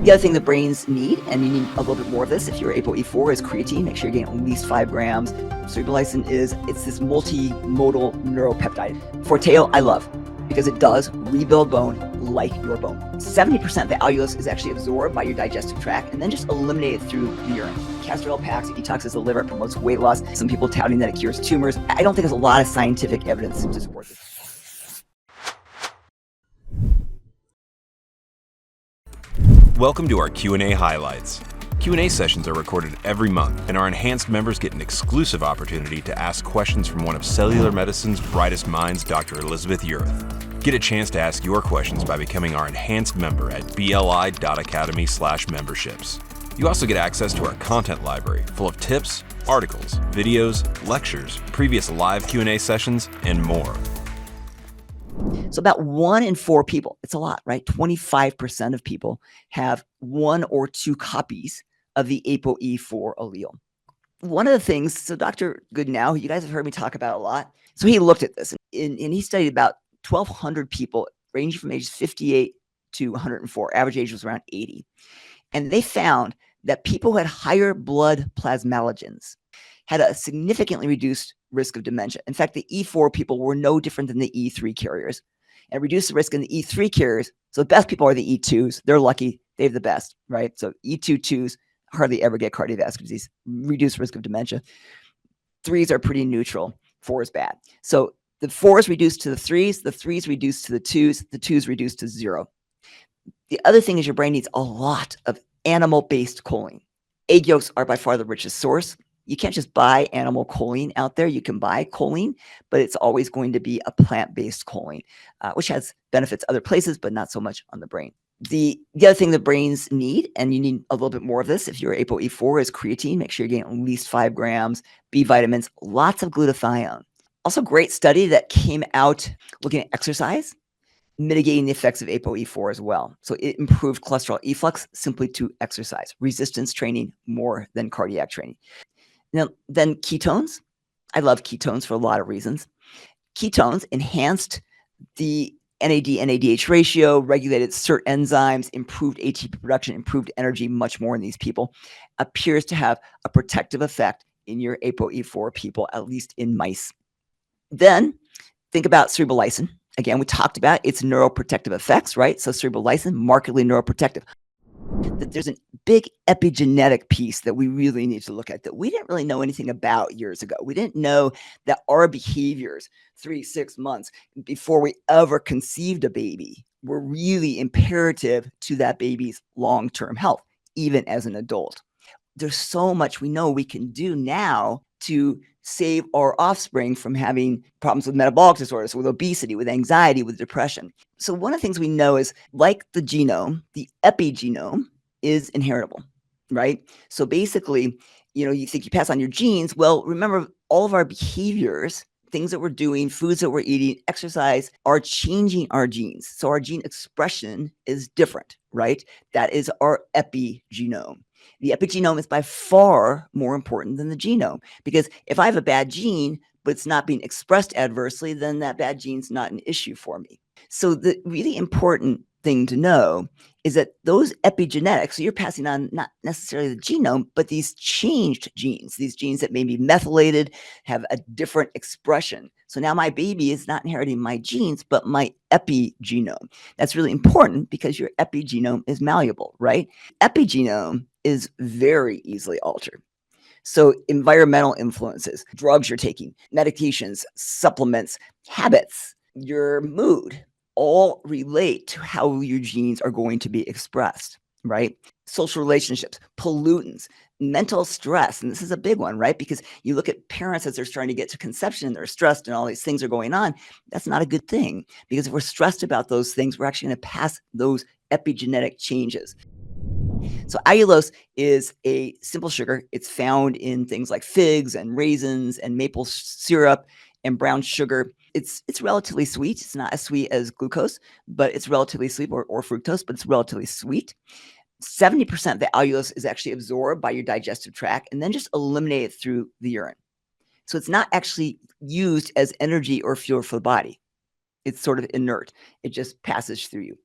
The other thing the brains need, and you need a little bit more of this if you're ApoE4, is creatine. Make sure you're getting at least 5 grams. Cerebrolysin it's this multimodal neuropeptide. Forteo, I love because it does rebuild bone like your bone. 70% of the allulose is actually absorbed by your digestive tract and then just eliminated through the urine. Castor packs, it detoxes the liver, it promotes weight loss. Some people touting that it cures tumors. I don't think there's a lot of scientific evidence to support this. Welcome to our Q&A highlights. Q&A sessions are recorded every month, and our enhanced members get an exclusive opportunity to ask questions from one of cellular medicine's brightest minds, Dr. Elizabeth Yurth. Get a chance to ask your questions by becoming our enhanced member at bli.academy/memberships. You also get access to our content library full of tips, articles, videos, lectures, previous live Q&A sessions, and more. So about 1 in 4 people, it's a lot, right? 25% of people have 1 or 2 copies of the ApoE4 allele. One of the things, so Dr. Goodnow, you guys have heard me talk about a lot. So he looked at this and he studied about 1,200 people ranging from ages 58 to 104. Average age was around 80. And they found that people who had higher blood plasmalogens had a significantly reduced risk of dementia. In fact, the E4 people were no different than the E3 carriers and reduced the risk in the E3 carriers. So the best people are the E2s. They're lucky. They have the best, right? So E2s hardly ever get cardiovascular disease, reduced risk of dementia. 3s are pretty neutral. 4 is bad. So the 4s reduced to the 3s reduced to the 2s reduced to 0. The other thing is your brain needs a lot of animal-based choline. Egg yolks are by far the richest source. You can't just buy animal choline out there. You can buy choline, but it's always going to be a plant-based choline, which has benefits other places, but not so much on the brain. The other thing the brains need, and you need a little bit more of this if you're ApoE4, is creatine. Make sure you're getting at least 5 grams, B vitamins, lots of glutathione. Also, great study that came out looking at exercise, mitigating the effects of ApoE4 as well. So it improved cholesterol efflux simply to exercise, resistance training more than cardiac training. Now, then ketones. I love ketones for a lot of reasons. Ketones enhanced the NAD/NADH ratio, regulated CERT enzymes, improved ATP production, improved energy much more in these people. Appears to have a protective effect in your ApoE4 people, at least in mice. Then think about cerebrolysin. Again, we talked about its neuroprotective effects, right? So cerebrolysin, markedly neuroprotective. There's a big epigenetic piece that we really need to look at that we didn't really know anything about years ago. We didn't know that our behaviors 3-6 months before we ever conceived a baby were really imperative to that baby's long-term health, even as an adult. There's so much we know we can do now to save our offspring from having problems with metabolic disorders, with obesity, with anxiety, with depression. So one of the things we know is, like the genome, the epigenome is inheritable, right? So basically, you think you pass on your genes. Well, remember, all of our behaviors, things that we're doing, foods that we're eating, exercise, are changing our genes. So our gene expression is different, right? That is our epigenome. The epigenome is by far more important than the genome, because if I have a bad gene, but it's not being expressed adversely, then that bad gene's not an issue for me. So the really important thing to know is that those epigenetics, so you're passing on not necessarily the genome, but these changed genes, these genes that may be methylated, have a different expression. So now my baby is not inheriting my genes, but my epigenome. That's really important because your epigenome is malleable, right? Epigenome is very easily altered. So environmental influences, drugs you're taking, medications, supplements, habits, your mood, all relate to how your genes are going to be expressed, right? Social relationships, pollutants, mental stress. And this is a big one, right? Because you look at parents as they're starting to get to conception and they're stressed and all these things are going on. That's not a good thing, because if we're stressed about those things, we're actually going to pass those epigenetic changes. So allulose is a simple sugar. It's found in things like figs and raisins and maple syrup and brown sugar. It's relatively sweet. It's not as sweet as glucose, but it's relatively sweet, or fructose, but it's relatively sweet. 70% of the allulose is actually absorbed by your digestive tract and then just eliminated through the urine. So it's not actually used as energy or fuel for the body. It's sort of inert. It just passes through you.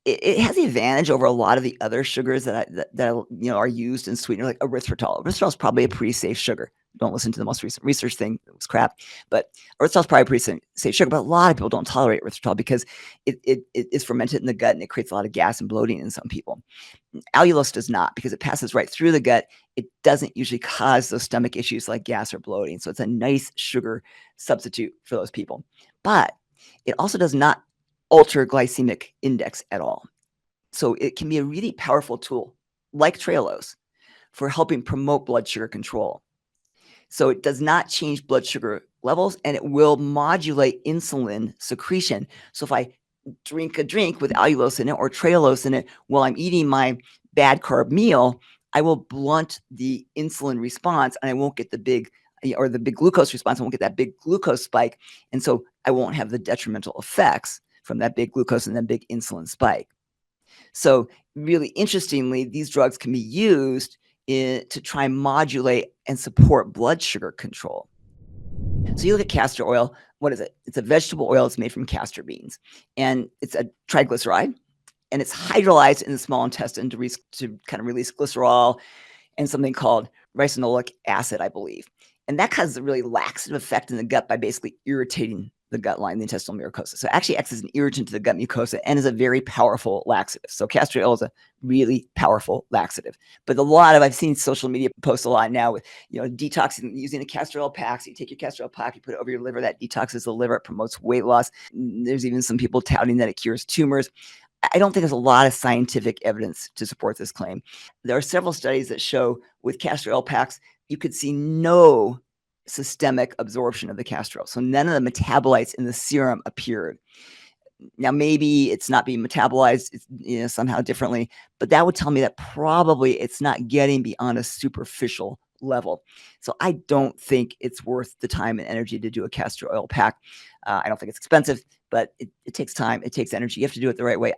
it has the advantage over a lot of the other sugars that are used in sweetener, like erythritol. Erythritol is probably a pretty safe sugar. Don't listen to the most recent research thing; it was crap. But erythritol is probably a pretty safe sugar. But a lot of people don't tolerate erythritol because it is fermented in the gut and it creates a lot of gas and bloating in some people. Allulose does not, because it passes right through the gut. It doesn't usually cause those stomach issues like gas or bloating. So it's a nice sugar substitute for those people. But it also does not alter glycemic index at all. So it can be a really powerful tool, like Trehalose, for helping promote blood sugar control. So it does not change blood sugar levels, and it will modulate insulin secretion. So if I drink a drink with allulose in it or Trehalose in it while I'm eating my bad carb meal, I will blunt the insulin response, and I won't get the big glucose response. I won't get that big glucose spike, and so I won't have the detrimental effects from that big glucose and that big insulin spike. So really interestingly, these drugs can be used to try and modulate and support blood sugar control. So you look at castor oil. What is it? It's a vegetable oil. It's made from castor beans, and it's a triglyceride, and it's hydrolyzed in the small intestine to kind of release glycerol and something called ricinoleic acid, I believe. And that has a really laxative effect in the gut by basically irritating the gut line, the intestinal mucosa. So it actually acts as an irritant to the gut mucosa and is a very powerful laxative. So castor oil is a really powerful laxative. But I've seen social media posts a lot now with, detoxing using a castor oil pack. So you take your castor oil pack, you put it over your liver, that detoxes the liver, it promotes weight loss. There's even some people touting that it cures tumors. I don't think there's a lot of scientific evidence to support this claim. There are several studies that show with castor oil packs, you could see no systemic absorption of the castor oil. So none of the metabolites in the serum appeared. Now, maybe it's not being metabolized somehow differently, but that would tell me that probably it's not getting beyond a superficial level. So I don't think it's worth the time and energy to do a castor oil pack. I don't think it's expensive, but it takes time. It takes energy. You have to do it the right way.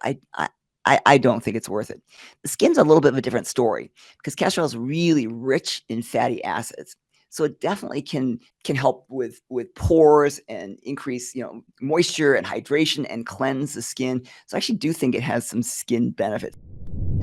I don't think it's worth it. The skin's a little bit of a different story because castor oil is really rich in fatty acids. So it definitely can help with pores and increase, moisture and hydration and cleanse the skin. So I actually do think it has some skin benefits.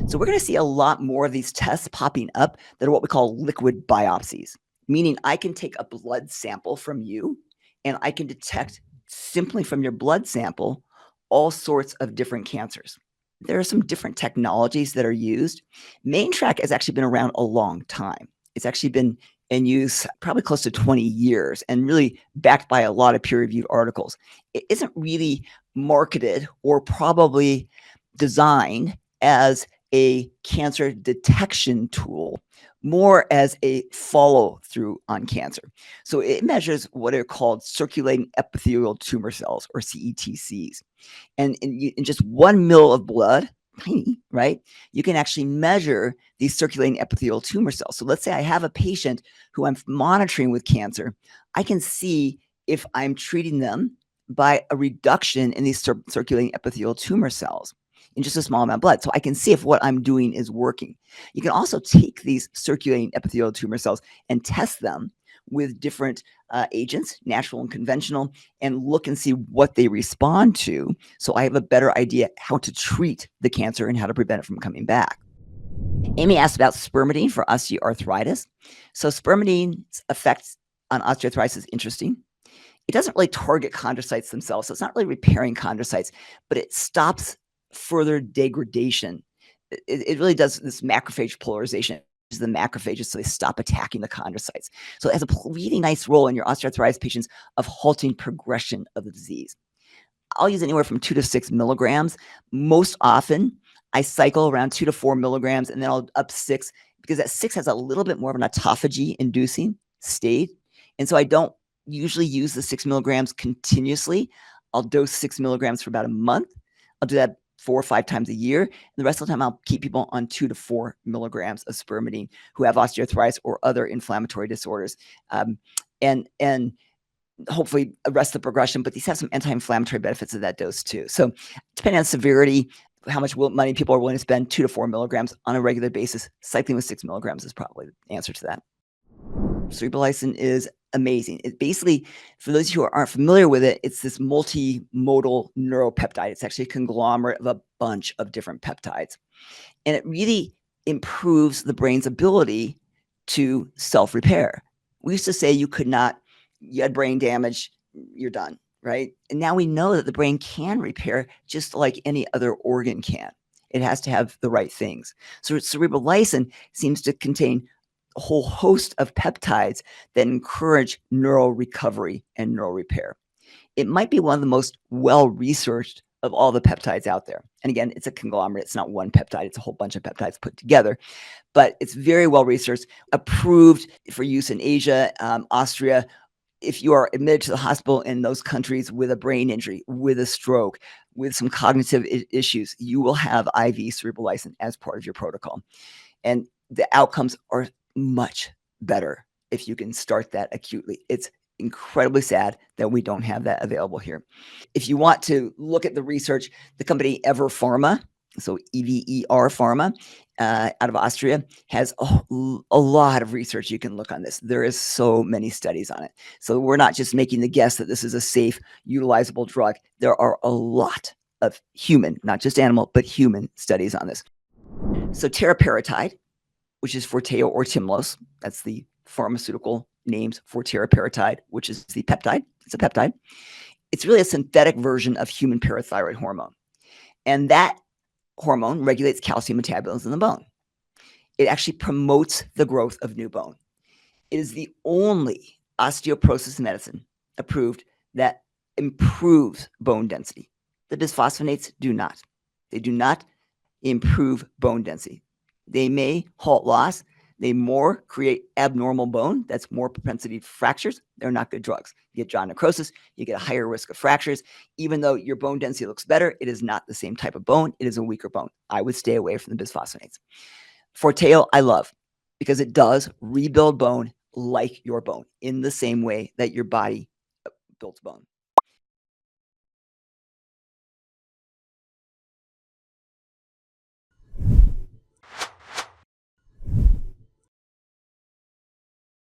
So we're going to see a lot more of these tests popping up that are what we call liquid biopsies, meaning I can take a blood sample from you and I can detect simply from your blood sample all sorts of different cancers. There are some different technologies that are used. Maintrac has actually been around a long time. It's actually been in use probably close to 20 years and really backed by a lot of peer-reviewed articles. It isn't really marketed or probably designed as a cancer detection tool, more as a follow-through on cancer. So it measures what are called circulating epithelial tumor cells, or CETCs. And in just 1 ml of blood, tiny, right? You can actually measure these circulating epithelial tumor cells. So let's say I have a patient who I'm monitoring with cancer. I can see if I'm treating them by a reduction in these circulating epithelial tumor cells in just a small amount of blood. So I can see if what I'm doing is working. You can also take these circulating epithelial tumor cells and test them with different agents, natural and conventional, and look and see what they respond to. So I have a better idea how to treat the cancer and how to prevent it from coming back. Amy asked about spermidine for osteoarthritis. So spermidine's effects on osteoarthritis is interesting. It doesn't really target chondrocytes themselves, so it's not really repairing chondrocytes, but it stops further degradation. It really does this macrophage polarization. The macrophages, so they stop attacking the chondrocytes. So it has a really nice role in your osteoarthritis patients of halting progression of the disease. I'll use anywhere from 2 to 6 milligrams. Most often, I cycle around 2 to 4 milligrams, and then I'll up 6 because that 6 has a little bit more of an autophagy-inducing state. And so I don't usually use the 6 milligrams continuously. I'll dose 6 milligrams for about a month. I'll do that 4 or 5 times a year. And the rest of the time, I'll keep people on 2 to 4 milligrams of spermidine who have osteoarthritis or other inflammatory disorders. And hopefully arrest the progression, but these have some anti-inflammatory benefits of that dose too. So depending on severity, how much money people are willing to spend, 2 to 4 milligrams on a regular basis, cycling with 6 milligrams is probably the answer to that. Cerebrolysin is amazing. It basically, for those who aren't familiar with it, it's this multimodal neuropeptide. It's actually a conglomerate of a bunch of different peptides. And it really improves the brain's ability to self-repair. We used to say you had brain damage, you're done, right? And now we know that the brain can repair just like any other organ can. It has to have the right things. So cerebrolysin seems to contain a whole host of peptides that encourage neural recovery and neural repair. It might be one of the most well-researched of all the peptides out there. And again, it's a conglomerate. It's not one peptide. It's a whole bunch of peptides put together. But it's very well-researched, approved for use in Asia, Austria. If you are admitted to the hospital in those countries with a brain injury, with a stroke, with some cognitive issues, you will have IV cerebrolysin as part of your protocol. And the outcomes are much better if you can start that acutely. It's incredibly sad that we don't have that available here. If you want to look at the research, the company Ever Pharma, so EVER Pharma, out of Austria, has a lot of research you can look on this. There is so many studies on it. So we're not just making the guess that this is a safe, utilizable drug. There are a lot of human, not just animal, but human studies on this. So teriparatide, which is Forteo or Allulose, that's the pharmaceutical names for teriparatide, which is the peptide. It's a peptide. It's really a synthetic version of human parathyroid hormone. And that hormone regulates calcium metabolism in the bone. It actually promotes the growth of new bone. It is the only osteoporosis medicine approved that improves bone density. The bisphosphonates do not. They do not improve bone density. They may halt loss. They more create abnormal bone. That's more propensity for fractures. They're not good drugs. You get jaw necrosis. You get a higher risk of fractures. Even though your bone density looks better, it is not the same type of bone. It is a weaker bone. I would stay away from the bisphosphonates. Forteo, I love because it does rebuild bone like your bone in the same way that your body builds bone.